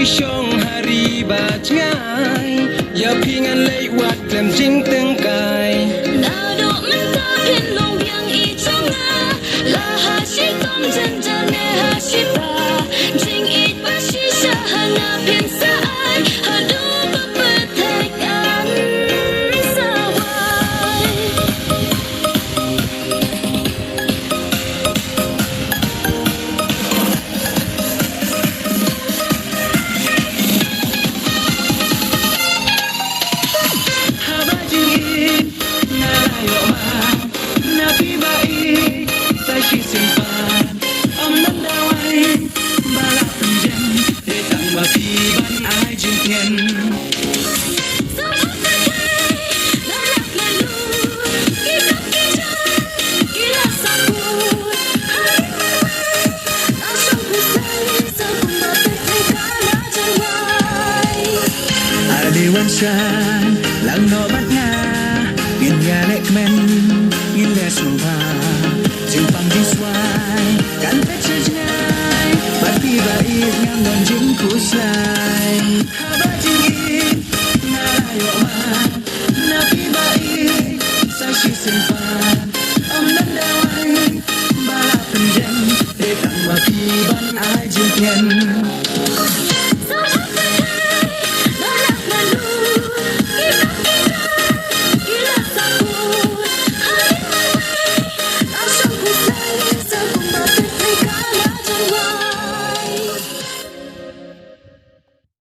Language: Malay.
Pishong hari bach ngai ya pingan lei wat klem jing teng kai na do men ta pin long yang I chong na la ha shi tom jan jan ne ha shi pa jing I ba shi sha ha na pin sa ai ha do ba pa thai kan sa wai Sunshine